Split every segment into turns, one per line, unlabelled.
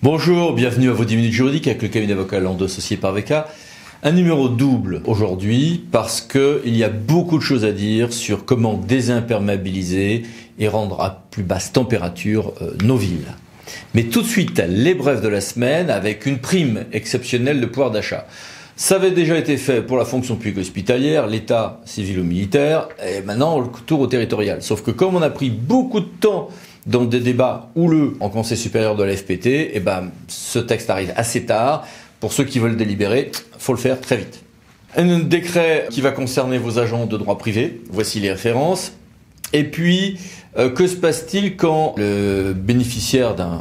Bonjour, bienvenue à vos 10 minutes juridiques avec le cabinet d'avocats Lando associé par VK. Un numéro double aujourd'hui parce qu'il y a beaucoup de choses à dire sur comment désimperméabiliser et rendre à plus basse température nos villes. Mais tout de suite, les brefs de la semaine avec une prime exceptionnelle de pouvoir d'achat. Ça avait déjà été fait pour la fonction publique hospitalière, l'État civil ou militaire, et maintenant le tour au territorial. Sauf que comme on a pris beaucoup de temps dans des débats houleux en Conseil supérieur de la FPT, ce texte arrive assez tard. Pour ceux qui veulent délibérer, faut le faire très vite. Un décret qui va concerner vos agents de droit privé. Voici les références. Et puis, que se passe-t-il quand le bénéficiaire d'un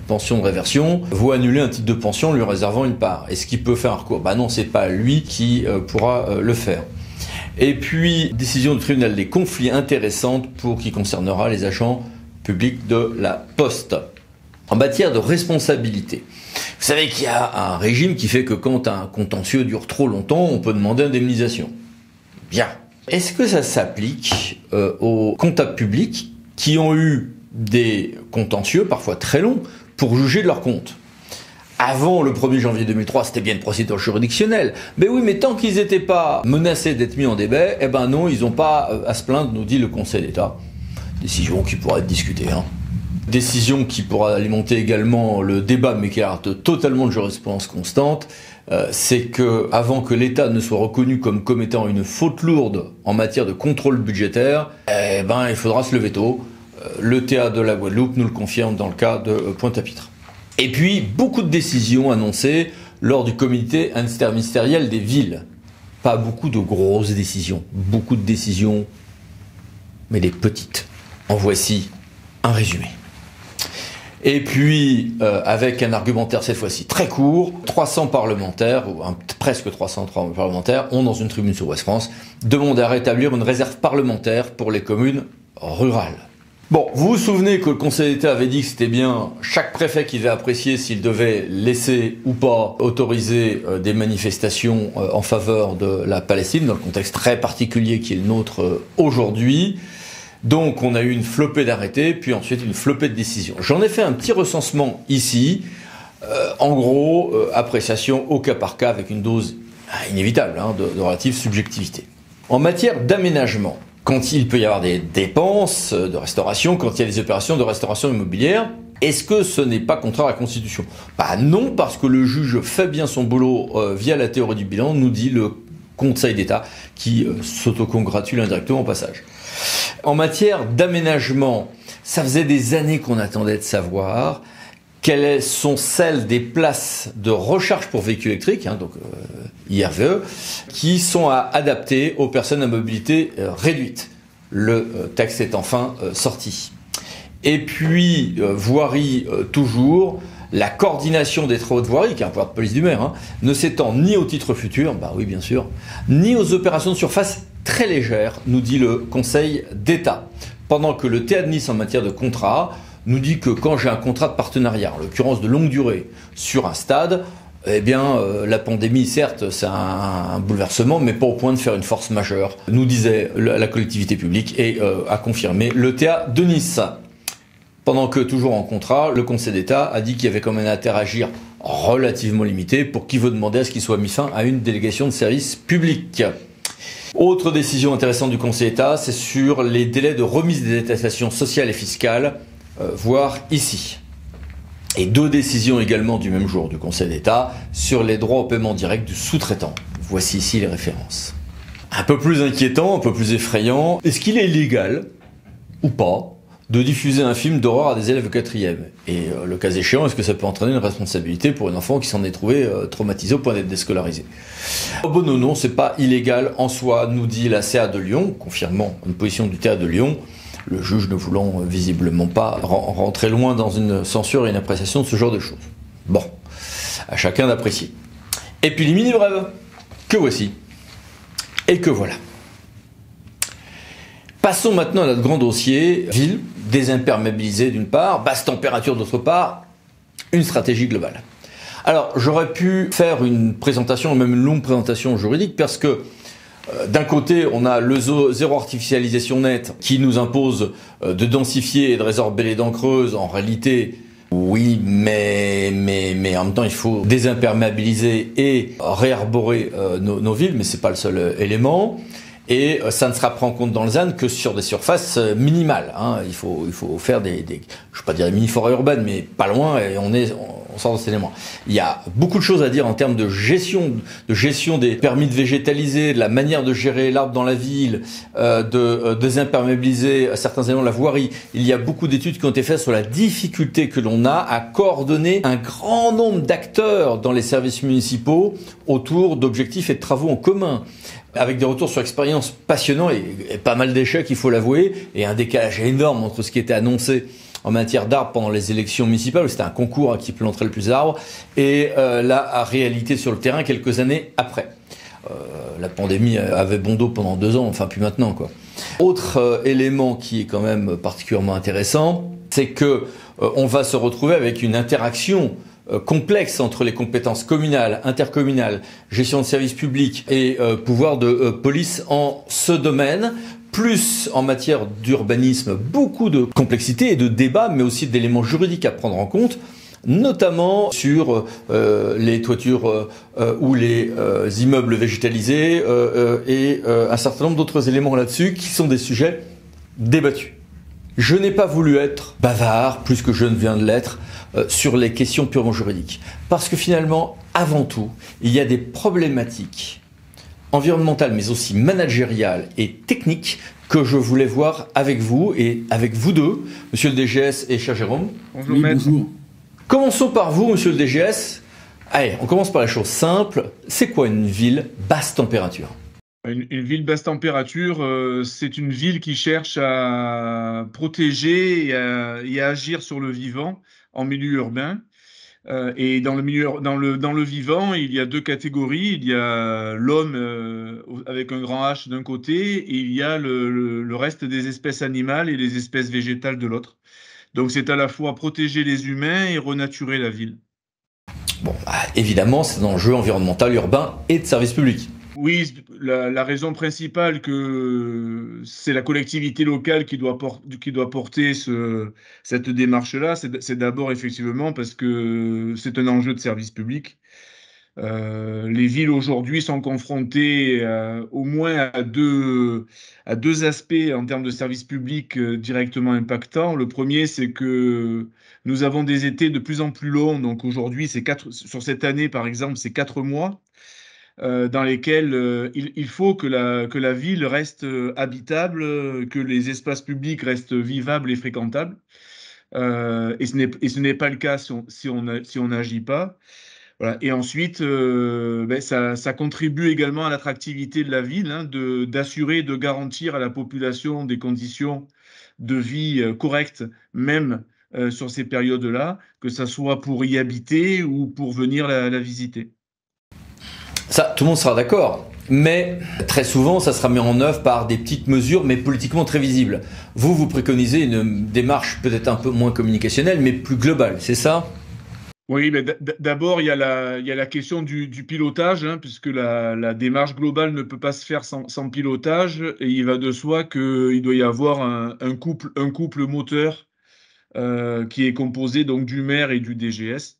pension de réversion voit annuler un titre de pension lui réservant une part? Est-ce qu'il peut faire un recours? Non, c'est pas lui qui pourra le faire. Et puis, décision du tribunal des conflits intéressante qui concernera les agents publics de la Poste. En matière de responsabilité, vous savez qu'il y a un régime qui fait que quand un contentieux dure trop longtemps, on peut demander indemnisation. Bien. Est-ce que ça s'applique aux comptables publics qui ont eu des contentieux, parfois très longs, pour juger de leurs comptes? Avant le 1er janvier 2003, c'était bien une procédure juridictionnelle. Mais oui, mais tant qu'ils n'étaient pas menacés d'être mis en débat, non, ils n'ont pas à se plaindre, nous dit le Conseil d'État. Décision qui pourra être discutée. Décision qui pourra alimenter également le débat, mais qui a totalement de jurisprudence constante, c'est que avant que l'État ne soit reconnu comme commettant une faute lourde en matière de contrôle budgétaire, il faudra se lever tôt. Le TA de la Guadeloupe nous le confirme dans le cas de Pointe-à-Pitre. Et puis, beaucoup de décisions annoncées lors du comité interministériel des villes. Pas beaucoup de grosses décisions, beaucoup de décisions, mais des petites. En voici un résumé. Et puis, avec un argumentaire cette fois-ci très court, 300 parlementaires, ou presque 300 parlementaires, ont dans une tribune sur Ouest France demandé à rétablir une réserve parlementaire pour les communes rurales. Bon, vous vous souvenez que le Conseil d'État avait dit que c'était bien chaque préfet qui devait apprécier s'il devait laisser ou pas autoriser des manifestations en faveur de la Palestine, dans le contexte très particulier qui est le nôtre aujourd'hui. Donc on a eu une flopée d'arrêtés, puis ensuite une flopée de décisions. J'en ai fait un petit recensement ici. En gros, appréciation au cas par cas avec une dose inévitable de relative subjectivité. En matière d'aménagement, quand il peut y avoir des dépenses de restauration, quand il y a des opérations de restauration immobilière, est-ce que ce n'est pas contraire à la Constitution? Non, parce que le juge fait bien son boulot via la théorie du bilan, nous dit le Conseil d'État, qui s'autocongratule indirectement au passage. En matière d'aménagement, ça faisait des années qu'on attendait de savoir quelles sont celles des places de recharge pour véhicules électriques, IRVE, qui sont à adapter aux personnes à mobilité réduite. Le texte est enfin sorti. Et puis, voirie toujours, la coordination des travaux de voirie, qui est un pouvoir de police du maire, ne s'étend ni au titre futur, oui bien sûr, ni aux opérations de surface très légères, nous dit le Conseil d'État. Pendant que le TA de Nice en matière de contrat nous dit que quand j'ai un contrat de partenariat, en l'occurrence de longue durée, sur un stade, la pandémie, certes, c'est un bouleversement, mais pas au point de faire une force majeure, nous disait la collectivité publique et a confirmé le TA de Nice. Pendant que, toujours en contrat, le Conseil d'État a dit qu'il y avait quand même un intérêt à agir relativement limité pour qui veut demander à ce qu'il soit mis fin à une délégation de service public. Autre décision intéressante du Conseil d'État, c'est sur les délais de remise des attestations sociales et fiscales, voire ici. Et deux décisions également du même jour du Conseil d'État sur les droits au paiement direct du sous-traitant. Voici ici les références. Un peu plus inquiétant, un peu plus effrayant, est-ce qu'il est illégal, ou pas, de diffuser un film d'horreur à des élèves de 4e? Et le cas échéant, est-ce que ça peut entraîner une responsabilité pour un enfant qui s'en est trouvé traumatisé au point d'être déscolarisé? Non, c'est pas illégal en soi, nous dit la CA de Lyon, confirmant une position du TA de Lyon, le juge ne voulant visiblement pas rentrer loin dans une censure et une appréciation de ce genre de choses. Bon, à chacun d'apprécier. Et puis les mini-brèves, que voici, et que voilà. Passons maintenant à notre grand dossier, ville, désimperméabilisée d'une part, basse température d'autre part, une stratégie globale. Alors, j'aurais pu faire une présentation, même une longue présentation juridique, parce que d'un côté, on a le zéro artificialisation nette qui nous impose de densifier et de résorber les dents creuses. En réalité, Oui, mais en même temps, il faut désimperméabiliser et réarborer nos villes, mais c'est pas le seul élément. Et ça ne sera pris en compte dans le ZAN que sur des surfaces minimales. Hein. Il faut faire je ne vais pas dire des mini-forêts urbaines, mais pas loin, et on sort de cet élément. Il y a beaucoup de choses à dire en termes de gestion des permis de végétaliser, de la manière de gérer l'arbre dans la ville, de désimperméabiliser certains éléments de la voirie. Il y a beaucoup d'études qui ont été faites sur la difficulté que l'on a à coordonner un grand nombre d'acteurs dans les services municipaux autour d'objectifs et de travaux en commun, avec des retours sur expérience passionnants et pas mal d'échecs, il faut l'avouer, et un décalage énorme entre ce qui était annoncé en matière d'arbres pendant les élections municipales, où c'était un concours à qui planterait le plus d'arbres, et la réalité sur le terrain quelques années après. La pandémie avait bon dos pendant 2 ans, enfin plus maintenant, quoi. Autre élément qui est quand même particulièrement intéressant, c'est que on va se retrouver avec une interaction complexe entre les compétences communales, intercommunales, gestion de services publics et pouvoir de police en ce domaine, plus en matière d'urbanisme, beaucoup de complexité et de débats, mais aussi d'éléments juridiques à prendre en compte, notamment sur les toitures ou les immeubles végétalisés et un certain nombre d'autres éléments là-dessus qui sont des sujets débattus. Je n'ai pas voulu être bavard, plus que je ne viens de l'être, sur les questions purement juridiques. Parce que finalement, avant tout, il y a des problématiques environnementales, mais aussi managériales et techniques que je voulais voir avec vous et avec vous deux, monsieur le DGS et cher Jérôme.
Bonjour, maître. Bonjour.
Commençons par vous, monsieur le DGS. Allez, on commence par la chose simple. C'est quoi une ville basse température ?
Une ville basse température, c'est une ville qui cherche à protéger et à agir sur le vivant en milieu urbain. Et dans le vivant, il y a 2 catégories. Il y a l'homme avec un grand H d'un côté, et il y a le reste des espèces animales et les espèces végétales de l'autre. Donc c'est à la fois protéger les humains et renaturer la ville.
Bon, évidemment, c'est un enjeu environnemental, urbain et de service public.
Oui, la raison principale que c'est la collectivité locale qui doit porter cette démarche-là, c'est d'abord effectivement parce que c'est un enjeu de service public. Les villes aujourd'hui sont confrontées au moins à deux aspects en termes de services publics directement impactants. Le premier, c'est que nous avons des étés de plus en plus longs. Donc aujourd'hui, sur cette année, par exemple, c'est 4 mois. Dans lesquels il faut que la ville reste habitable, que les espaces publics restent vivables et fréquentables. Et ce n'est pas le cas si on n'agit pas. Voilà. Et ensuite, ça contribue également à l'attractivité de la ville, hein, d'assurer, de garantir à la population des conditions de vie correctes, même sur ces périodes-là, que ça soit pour y habiter ou pour venir la visiter.
Ça, tout le monde sera d'accord. Mais très souvent, ça sera mis en œuvre par des petites mesures, mais politiquement très visibles. Vous préconisez une démarche peut-être un peu moins communicationnelle, mais plus globale, c'est ça ?
Oui, mais d'abord, il y a la question du pilotage, hein, puisque la démarche globale ne peut pas se faire sans pilotage, et il va de soi qu'il doit y avoir un couple moteur qui est composé donc du maire et du DGS.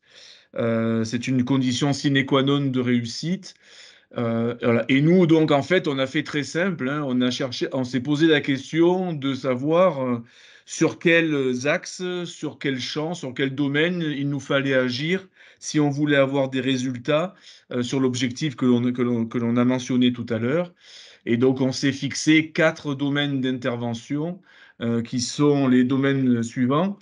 C'est une condition sine qua non de réussite. Voilà. Et nous, donc, en fait, on a fait très simple, hein, on s'est posé la question de savoir sur quels axes, sur quels champs, sur quel domaine il nous fallait agir si on voulait avoir des résultats sur l'objectif que l'on a mentionné tout à l'heure. Et donc, on s'est fixé 4 domaines d'intervention qui sont les domaines suivants.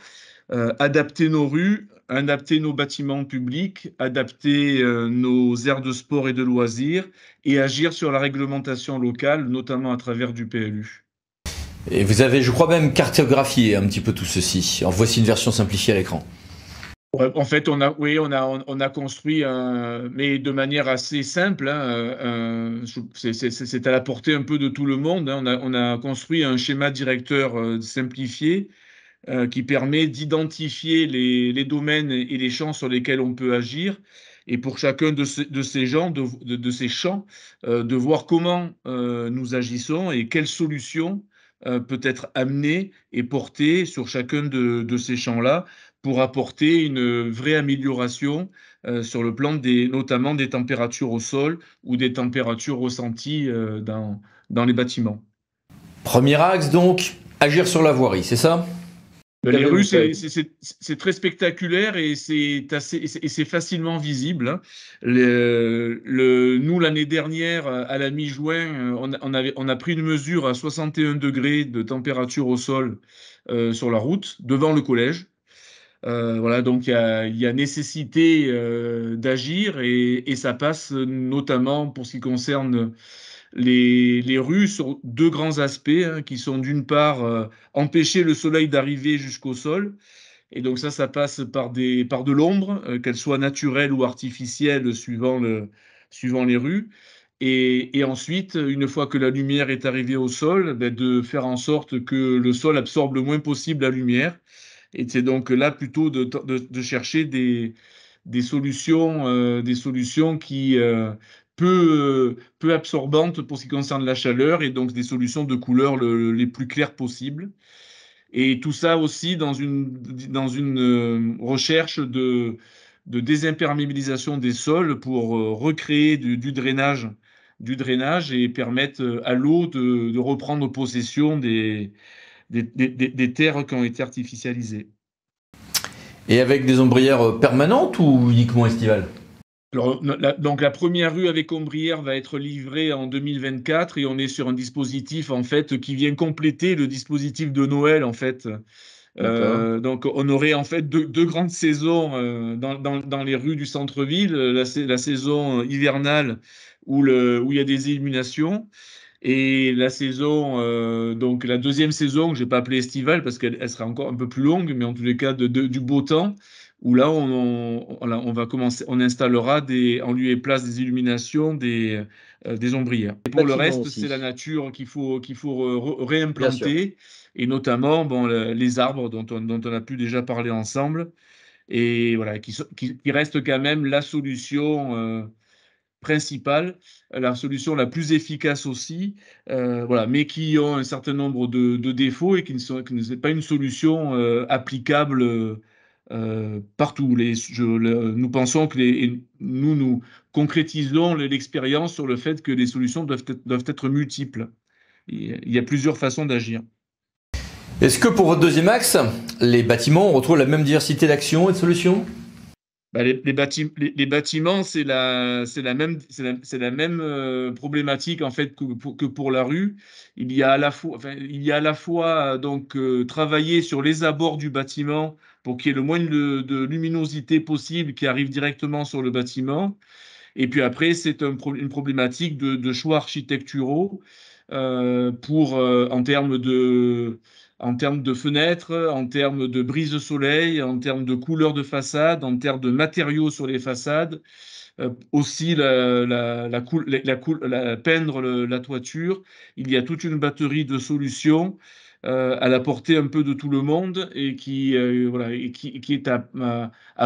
Adapter nos rues, adapter nos bâtiments publics, adapter nos aires de sport et de loisirs et agir sur la réglementation locale, notamment à travers du PLU.
Et vous avez, je crois même, cartographié un petit peu tout ceci. En voici une version simplifiée à l'écran.
En fait, on a construit, mais de manière assez simple, hein, c'est à la portée un peu de tout le monde, hein, on a construit un schéma directeur simplifié qui permet d'identifier les domaines et les champs sur lesquels on peut agir, et pour chacun de ces champs, de voir comment nous agissons et quelles solutions peut être amenées et portées sur chacun de ces champs-là pour apporter une vraie amélioration sur le plan notamment des températures au sol ou des températures ressenties dans les bâtiments.
Premier axe donc, agir sur la voirie, c'est ça?
Les rues, c'est très spectaculaire et c'est facilement visible, hein. Nous, l'année dernière, à la mi-juin, on a pris une mesure à 61 degrés de température au sol sur la route, devant le collège. Voilà, donc il y a nécessité d'agir et ça passe notamment pour ce qui concerne les rues sur deux grands aspects, hein, qui sont d'une part empêcher le soleil d'arriver jusqu'au sol. Et donc ça passe par de l'ombre, qu'elle soit naturelle ou artificielle suivant les rues. Et ensuite, une fois que la lumière est arrivée au sol, ben, de faire en sorte que le sol absorbe le moins possible la lumière. Et c'est donc là plutôt de chercher des solutions qui peu absorbantes pour ce qui concerne la chaleur et donc des solutions de couleurs les plus claires possibles. Et tout ça aussi dans une recherche de désimperméabilisation des sols pour recréer du drainage et permettre à l'eau de reprendre possession des terres qui ont été artificialisées.
Et avec des ombrières permanentes ou uniquement estivales?
Alors, donc la première rue avec ombrière va être livrée en 2024 et on est sur un dispositif en fait qui vient compléter le dispositif de Noël en fait. Donc on aurait en fait deux grandes saisons dans les rues du centre-ville, la saison hivernale où il y a des illuminations et la saison donc la deuxième saison que j'ai pas appelée estivale parce qu'elle sera encore un peu plus longue, mais en tous les cas du beau temps où là on va commencer, on installera en lieu et place des illuminations des ombrières. Et pour le reste, c'est la nature qu'il faut
Bien sûr.
réimplanter et notamment bon, les arbres dont on a pu déjà parler ensemble et voilà qui reste quand même la solution principale, la solution la plus efficace aussi, voilà, mais qui ont un certain nombre de défauts et qui ne sont pas une solution applicable partout. Nous pensons que nous concrétisons l'expérience sur le fait que les solutions doivent être multiples. Il y a plusieurs façons d'agir.
Est-ce que pour votre deuxième axe, les bâtiments, on retrouve la même diversité d'actions et de solutions?
Bah, les bâtiments, c'est la même problématique en fait que pour la rue. Il y a à la fois donc travailler sur les abords du bâtiment pour qu'il y ait le moins de luminosité possible qui arrive directement sur le bâtiment. Et puis après, c'est une problématique de choix architecturaux en termes de fenêtres, en termes de brise de soleil, en termes de couleur de façade, en termes de matériaux sur les façades, aussi peindre la toiture. Il y a toute une batterie de solutions à la portée un peu de tout le monde et voilà, qui est à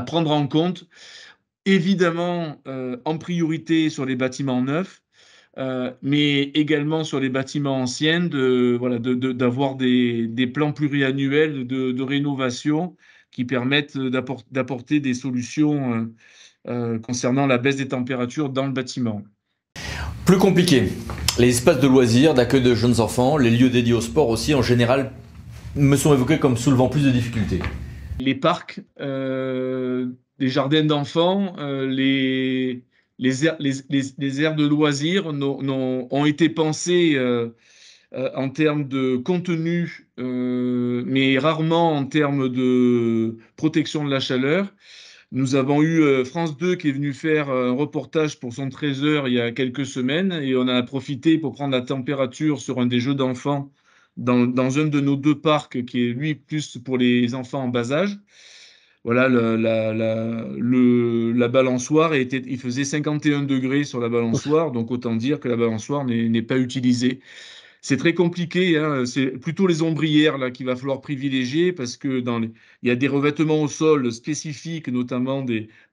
prendre en compte. Évidemment, en priorité sur les bâtiments neufs, mais également sur les bâtiments anciens, d'avoir des plans pluriannuels de rénovation qui permettent d'apporter des solutions concernant la baisse des températures dans le bâtiment.
Plus compliqué. Les espaces de loisirs, d'accueil de jeunes enfants, les lieux dédiés au sport aussi, en général, me sont évoqués comme soulevant plus de difficultés.
Les parcs, les jardins d'enfants, les aires de loisirs ont été pensés en termes de contenu, mais rarement en termes de protection de la chaleur. Nous avons eu France 2 qui est venu faire un reportage pour son 13h il y a quelques semaines et on a profité pour prendre la température sur un des jeux d'enfants dans un de nos deux parcs qui est lui plus pour les enfants en bas âge. Voilà, la balançoire il faisait 51 degrés sur la balançoire, donc autant dire que la balançoire n'est pas utilisée. C'est très compliqué, hein. C'est plutôt les ombrières là qu'il va falloir privilégier parce que il y a des revêtements au sol spécifiques, notamment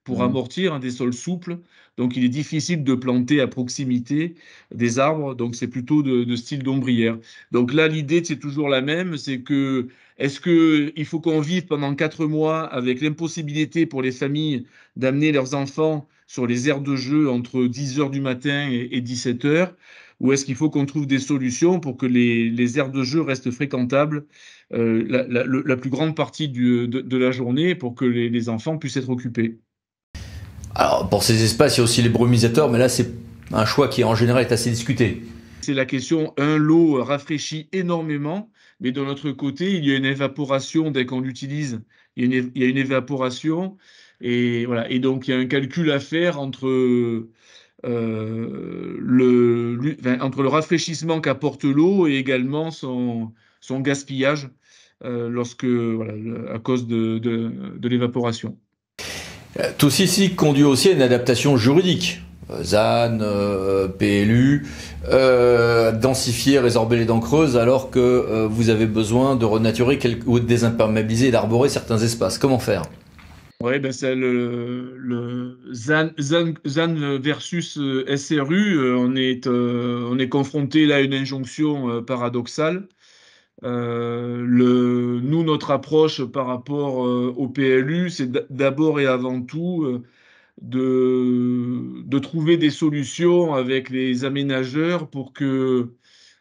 pour amortir, hein, des sols souples. donc il est difficile de planter à proximité des arbres, donc c'est plutôt de style d'ombrière. Donc là, l'idée, c'est toujours la même, c'est que est-ce qu'il faut qu'on vive pendant 4 mois avec l'impossibilité pour les familles d'amener leurs enfants sur les aires de jeu entre 10 heures du matin et 17 heures, ou est-ce qu'il faut qu'on trouve des solutions pour que les aires de jeu restent fréquentables la plus grande partie de la journée pour que les enfants puissent être occupés?
Alors, pour ces espaces, il y a aussi les brumisateurs, mais là, c'est un choix qui, en général, est assez discuté.
C'est la question, l'eau rafraîchit énormément, mais de l'autre côté, il y a une évaporation dès qu'on l'utilise. Il y a une évaporation, et voilà. Et donc, il y a un calcul à faire entre le rafraîchissement qu'apporte l'eau et également son gaspillage voilà, à cause de l'évaporation.
Tout ceci conduit aussi à une adaptation juridique. ZAN, PLU, densifier, résorber les dents creuses, alors que vous avez besoin de renaturer ou de désimperméabiliser et d'arborer certains espaces. Comment faire?
Oui, ben c'est le ZAN versus SRU. On est confronté là à une injonction paradoxale. Nous, notre approche par rapport au PLU, c'est d'abord et avant tout de trouver des solutions avec les aménageurs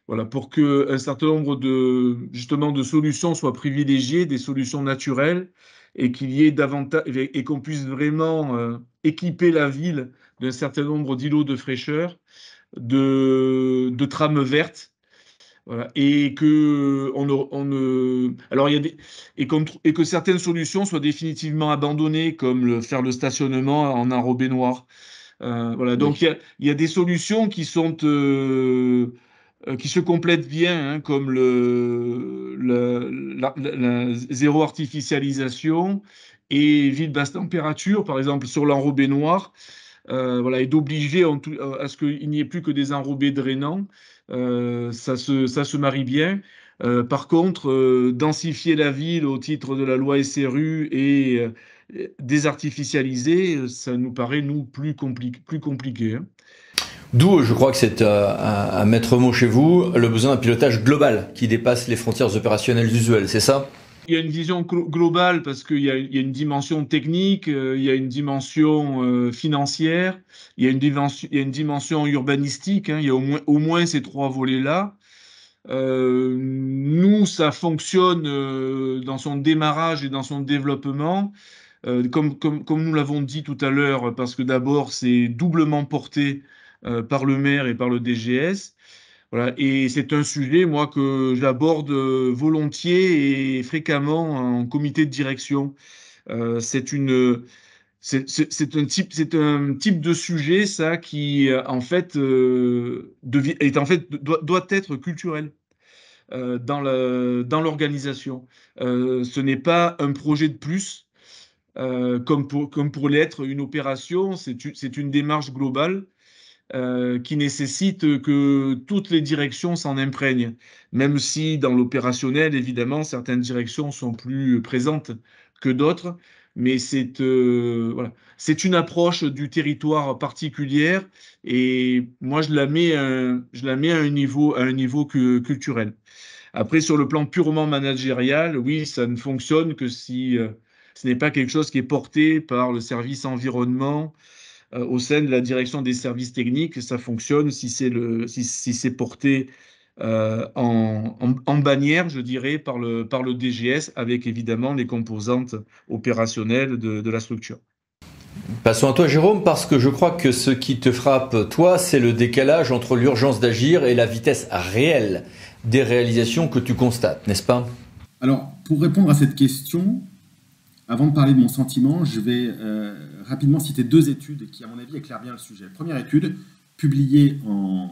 voilà, pour que un certain nombre justement, de solutions soient privilégiées, des solutions naturelles, et qu'il y ait davantage, et qu'on puisse vraiment équiper la ville d'un certain nombre d'îlots de fraîcheur, de trames vertes, voilà, et que alors il y a et que certaines solutions soient définitivement abandonnées, comme faire le stationnement en enrobé noir. Voilà, donc
Oui.
il y a des solutions qui se complètent bien, hein, comme la zéro artificialisation et ville basse température, par exemple sur l'enrobé noir, voilà, et d'obliger à ce qu'il n'y ait plus que des enrobés drainants, ça se marie bien. Par contre, densifier la ville au titre de la loi SRU et désartificialiser, ça nous paraît, nous, plus compliqué, hein.
D'où, je crois que c'est un maître mot chez vous, le besoin d'un pilotage global qui dépasse les frontières opérationnelles usuelles, c'est ça?
Il y a une vision globale parce qu'il y a une dimension technique, il y a une dimension financière, il y a une dimension urbanistique, hein, il y a au moins ces trois volets-là. Nous, ça fonctionne dans son démarrage et dans son développement, comme nous l'avons dit tout à l'heure, parce que d'abord, c'est doublement porté par le maire et par le DGS. Voilà, et c'est un sujet, moi, que j'aborde volontiers et fréquemment en comité de direction. C'est c'est un type de sujet, ça, qui, en fait, doit être culturel dans l'organisation. Ce n'est pas un projet de plus, comme pour l'être une opération, c'est une démarche globale qui nécessite que toutes les directions s'en imprègnent, même si dans l'opérationnel, évidemment, certaines directions sont plus présentes que d'autres, mais voilà, c'est une approche du territoire particulière, et moi je la mets à un niveau culturel. Après, sur le plan purement managérial, oui, ça ne fonctionne que si ce n'est pas quelque chose qui est porté par le service environnement au sein de la direction des services techniques. Ça fonctionne si c'est porté en bannière, je dirais, par le DGS, avec évidemment les composantes opérationnelles de la structure.
Passons à toi, Jérôme, parce que je crois que ce qui te frappe, toi, c'est le décalage entre l'urgence d'agir et la vitesse réelle des réalisations que tu constates, n'est-ce pas?
Alors, pour répondre à cette question, avant de parler de mon sentiment, je vais rapidement citer deux études qui, à mon avis, éclairent bien le sujet. Première étude, publiée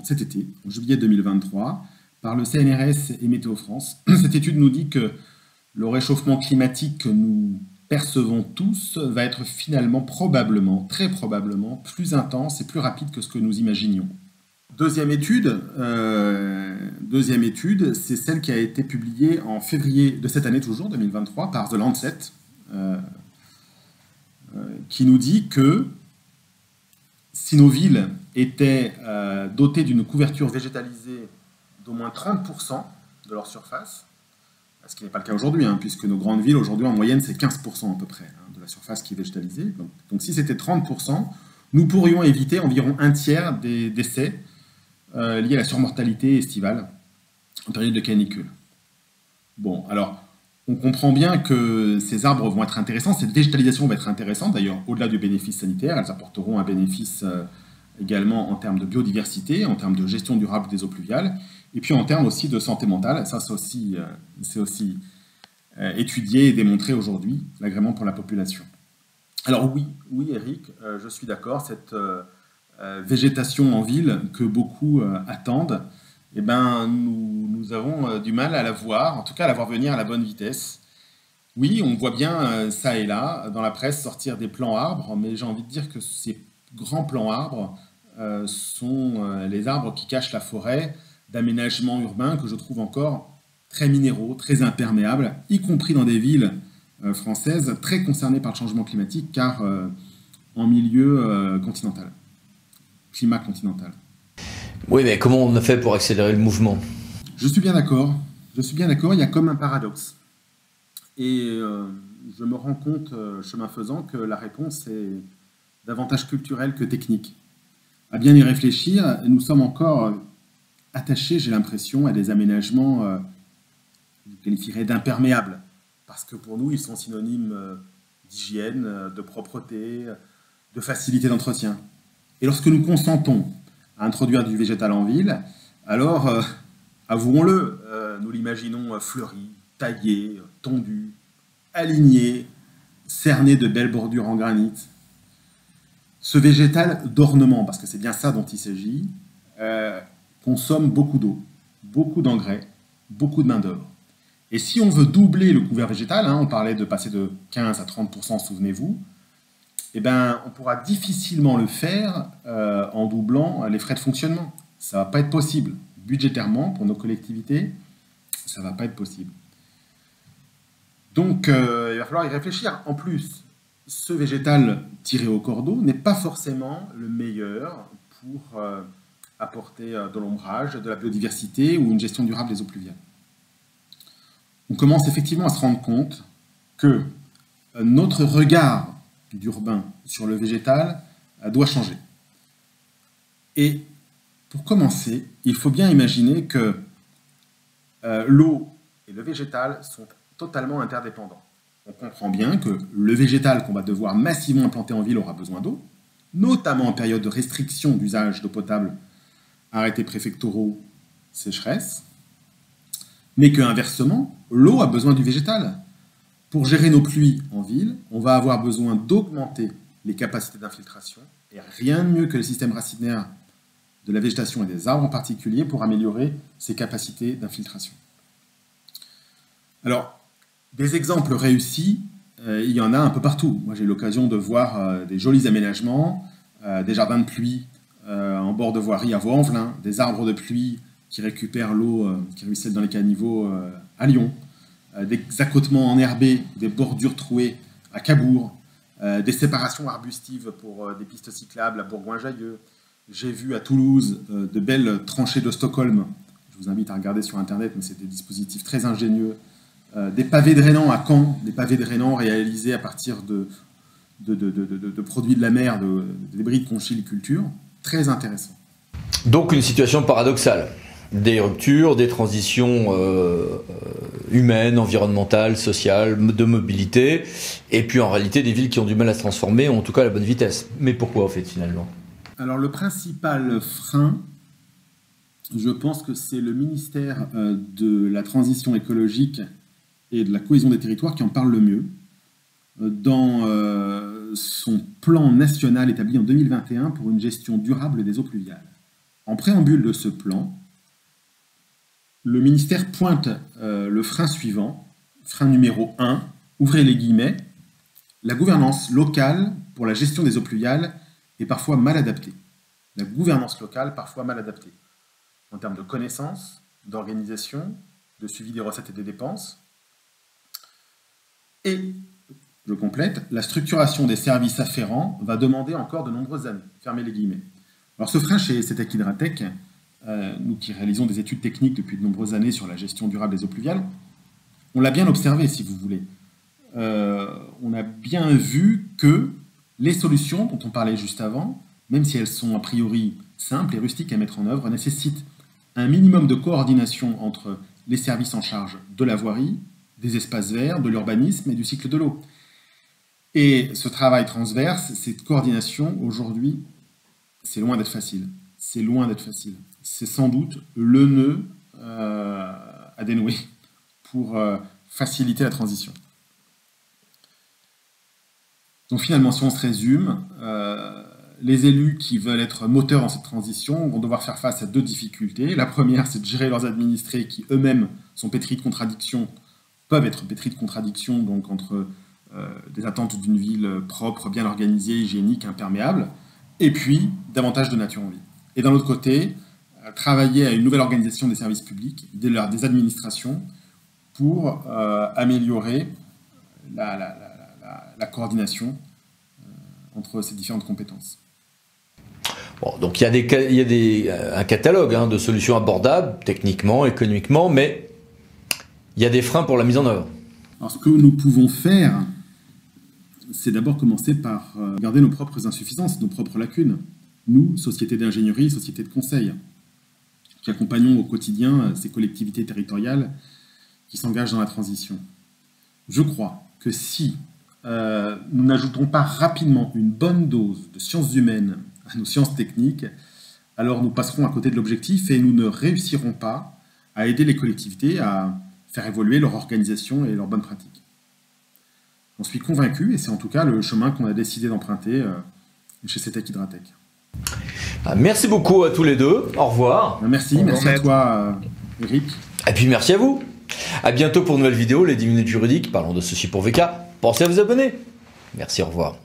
cet été, en juillet 2023, par le CNRS et Météo France. Cette étude nous dit que le réchauffement climatique que nous percevons tous va être finalement probablement, très probablement, plus intense et plus rapide que ce que nous imaginions. Deuxième étude, c'est celle qui a été publiée en février de cette année toujours, 2023, par The Lancet, qui nous dit que si nos villes étaient dotées d'une couverture végétalisée d'au moins 30% de leur surface, ce qui n'est pas le cas aujourd'hui, hein, puisque nos grandes villes, aujourd'hui, en moyenne, c'est 15% à peu près de la surface qui est végétalisée. Donc si c'était 30%, nous pourrions éviter environ un tiers des décès liés à la surmortalité estivale en période de canicule. Bon, alors, on comprend bien que ces arbres vont être intéressants, cette végétalisation va être intéressante, d'ailleurs, au-delà du bénéfice sanitaire, elles apporteront un bénéfice également en termes de biodiversité, en termes de gestion durable des eaux pluviales, et puis en termes aussi de santé mentale. Ça, c'est aussi étudié et démontré aujourd'hui, l'agrément pour la population. Alors oui, Eric, je suis d'accord, cette végétation en ville que beaucoup attendent, eh ben, nous avons du mal à la voir, en tout cas à la voir venir à la bonne vitesse. Oui, on voit bien ça et là dans la presse sortir des plans arbres, mais j'ai envie de dire que ces grands plans arbres sont les arbres qui cachent la forêt d'aménagement urbain que je trouve encore très minéraux, très imperméables, y compris dans des villes françaises très concernées par le changement climatique, car en milieu continental, climat continental.
Oui, mais comment on a fait pour accélérer le mouvement?
Je suis bien d'accord, il y a comme un paradoxe. Et je me rends compte, chemin faisant, que la réponse est davantage culturelle que technique. À bien y réfléchir, nous sommes encore attachés, j'ai l'impression, à des aménagements, je qualifierais d'imperméables, parce que pour nous, ils sont synonymes d'hygiène, de propreté, de facilité d'entretien. Et lorsque nous consentons à introduire du végétal en ville, alors, avouons-le, nous l'imaginons fleuri, taillé, tondu, aligné, cerné de belles bordures en granit. Ce végétal d'ornement, parce que c'est bien ça dont il s'agit, consomme beaucoup d'eau, beaucoup d'engrais, beaucoup de main-d'œuvre. Et si on veut doubler le couvert végétal, hein, on parlait de passer de 15 à 30%, souvenez-vous, eh ben, on pourra difficilement le faire en doublant les frais de fonctionnement. Ça ne va pas être possible. Budgétairement, pour nos collectivités, ça ne va pas être possible. Donc, il va falloir y réfléchir. En plus, ce végétal tiré au cordeau n'est pas forcément le meilleur pour apporter de l'ombrage, de la biodiversité ou une gestion durable des eaux pluviales. On commence effectivement à se rendre compte que notre regard d'urbain sur le végétal doit changer. Et pour commencer, il faut bien imaginer que l'eau et le végétal sont totalement interdépendants. On comprend bien que le végétal qu'on va devoir massivement implanter en ville aura besoin d'eau, notamment en période de restriction d'usage d'eau potable, arrêtés préfectoraux, sécheresse, mais qu'inversement, l'eau a besoin du végétal. Pour gérer nos pluies en ville, on va avoir besoin d'augmenter les capacités d'infiltration, et rien de mieux que le système racinaire de la végétation et des arbres en particulier pour améliorer ces capacités d'infiltration. Alors, des exemples réussis, il y en a un peu partout. Moi, j'ai eu l'occasion de voir des jolis aménagements, des jardins de pluie en bord de voirie à Vaux-en-Velin, des arbres de pluie qui récupèrent l'eau qui ruisselle dans les caniveaux à Lyon, des accotements enherbés, des bordures trouées à Cabourg, des séparations arbustives pour des pistes cyclables à Bourgoin-Jallieu. J'ai vu à Toulouse de belles tranchées de Stockholm. Je vous invite à regarder sur Internet, mais c'est des dispositifs très ingénieux. Des pavés drainants à Caen, des pavés drainants réalisés à partir de produits de la mer, de débris de conchyliculture. Très intéressant.
Donc une situation paradoxale. Des ruptures, des transitions humaines, environnementales, sociales, de mobilité, et puis en réalité des villes qui ont du mal à se transformer, en tout cas à la bonne vitesse. Mais pourquoi en fait finalement?
Alors le principal frein, je pense que c'est le ministère de la Transition écologique et de la cohésion des territoires qui en parle le mieux. Dans son plan national établi en 2021 pour une gestion durable des eaux pluviales. En préambule de ce plan, le ministère pointe le frein suivant, frein numéro 1, ouvrez les guillemets, la gouvernance locale pour la gestion des eaux pluviales est parfois mal adaptée. La gouvernance locale parfois mal adaptée, en termes de connaissances, d'organisation, de suivi des recettes et des dépenses. Et je complète, la structuration des services afférents va demander encore de nombreuses années. Fermez les guillemets. Alors ce frein chez CETEC Hydratec, nous qui réalisons des études techniques depuis de nombreuses années sur la gestion durable des eaux pluviales, on l'a bien observé si vous voulez. On a bien vu que les solutions dont on parlait juste avant, même si elles sont a priori simples et rustiques à mettre en œuvre, nécessitent un minimum de coordination entre les services en charge de la voirie, des espaces verts, de l'urbanisme et du cycle de l'eau. Et ce travail transverse, cette coordination, aujourd'hui, c'est loin d'être facile. C'est loin d'être facile. C'est sans doute le nœud à dénouer pour faciliter la transition. Donc finalement, si on se résume, les élus qui veulent être moteurs dans cette transition vont devoir faire face à deux difficultés. La première, c'est de gérer leurs administrés qui eux-mêmes sont pétris de contradictions, peuvent être pétris de contradictions, donc entre des attentes d'une ville propre, bien organisée, hygiénique, imperméable, et puis davantage de nature en ville. Et d'un autre côté, travailler à une nouvelle organisation des services publics, des administrations, pour améliorer la coordination entre ces différentes compétences.
Bon, donc il y a un catalogue de solutions abordables, techniquement, économiquement, mais il y a des freins pour la mise en œuvre.
Alors ce que nous pouvons faire, c'est d'abord commencer par regarder nos propres insuffisances, nos propres lacunes. Nous, société d'ingénierie, société de conseil, qui accompagnons au quotidien ces collectivités territoriales qui s'engagent dans la transition. Je crois que si nous n'ajoutons pas rapidement une bonne dose de sciences humaines à nos sciences techniques, alors nous passerons à côté de l'objectif et nous ne réussirons pas à aider les collectivités à faire évoluer leur organisation et leurs bonnes pratiques. J'en suis convaincu et c'est en tout cas le chemin qu'on a décidé d'emprunter chez CETEC Hydratec.
Merci beaucoup à tous les deux. Au revoir.
Merci à toi, Eric.
Et puis merci à vous. À bientôt pour une nouvelle vidéo, les 10 minutes juridiques. Parlons de ceci pour VK. Pensez à vous abonner. Merci, au revoir.